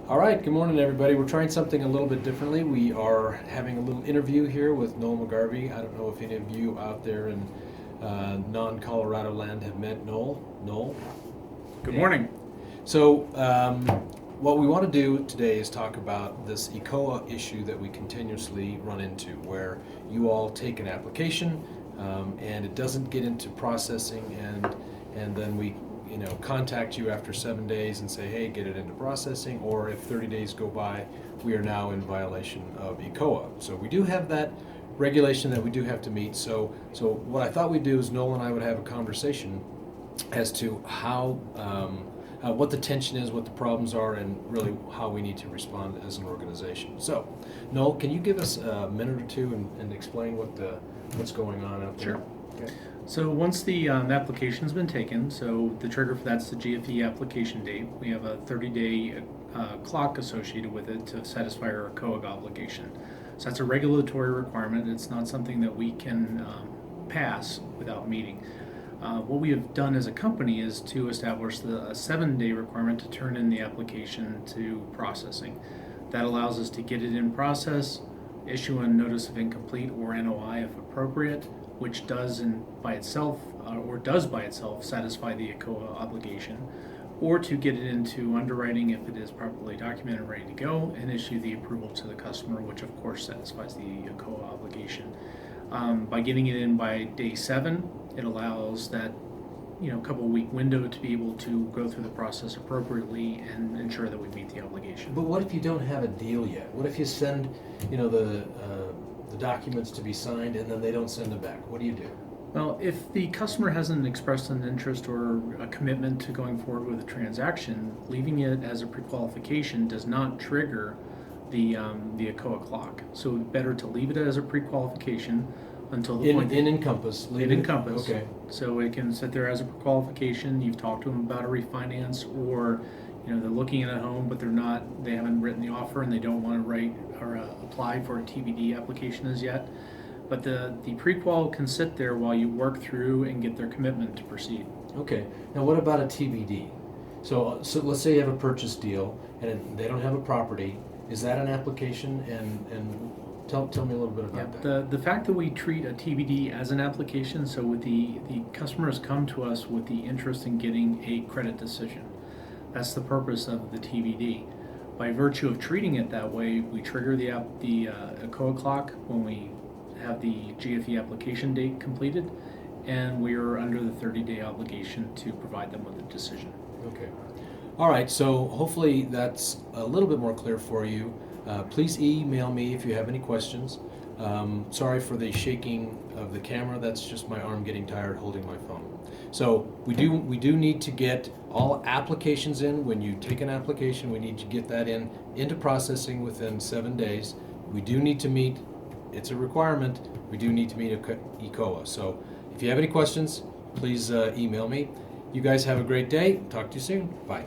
All right, good morning, everybody. We're trying something a little bit differently. We are having a little interview here with Noel McGarvey. I don't know if any of you out there in non-Colorado land have met Noel. Noel? Good morning. So, what we want to do today is talk about this ECOA issue that we continuously run into, where you all take an application and it doesn't get into processing, and then we contact you after 7 days and say, hey, get it into processing, or if 30 days go by, we are now in violation of ECOA. So we do have that regulation that we do have to meet. So what I thought we'd do is Noel and I would have a conversation as to what the tension is, what the problems are, and really how we need to respond as an organization. So, Noel, can you give us a minute or two and explain what's going on out there? Sure. Okay. So once the application's been taken, so the trigger for that's the GFE application date. We have a 30-day clock associated with it to satisfy our COAG obligation. So that's a regulatory requirement. It's not something that we can pass without meeting. What we have done as a company is to establish a 7-day requirement to turn in the application to processing. That allows us to get it in process, issue a notice of incomplete or NOI if appropriate, which does by itself satisfy the ECOA obligation, or to get it into underwriting if it is properly documented and ready to go, and issue the approval to the customer, which of course satisfies the ECOA obligation. By getting it in by day 7, it allows that couple week window to be able to go through the process appropriately and ensure that we meet the obligation. But what if you don't have a deal yet? What if you send the documents to be signed and then they don't send them back? What do you do? Well, if the customer hasn't expressed an interest or a commitment to going forward with a transaction, leaving it as a pre-qualification does not trigger the ECOA clock. So better to leave it as a pre-qualification until the point in Encompass. In Encompass. Okay. So it can sit there as a pre-qualification. You've talked to them about a refinance, or they're looking at a home, but they haven't written the offer and they don't want to write or apply for a TBD application as yet. But the pre-qual can sit there while you work through and get their commitment to proceed. Okay. Now, what about a TBD? So let's say you have a purchase deal and they don't have a property. Is that an application? And tell me a little bit about that. The fact that we treat a TBD as an application, so with the customers come to us with the interest in getting a credit decision. That's the purpose of the TBD. By virtue of treating it that way, we trigger the ECOA clock when we have the GFE application date completed, and we are under the 30-day obligation to provide them with a decision. Okay. All right, so hopefully that's a little bit more clear for you. Please email me if you have any questions. Sorry for the shaking of the camera. That's just my arm getting tired holding my phone. So we do need to get all applications in. When you take an application, we need to get that into processing within 7 days. We do need to meet, it's a requirement, we do need to meet ECOA. So if you have any questions, please email me. You guys have a great day. Talk to you soon. Bye.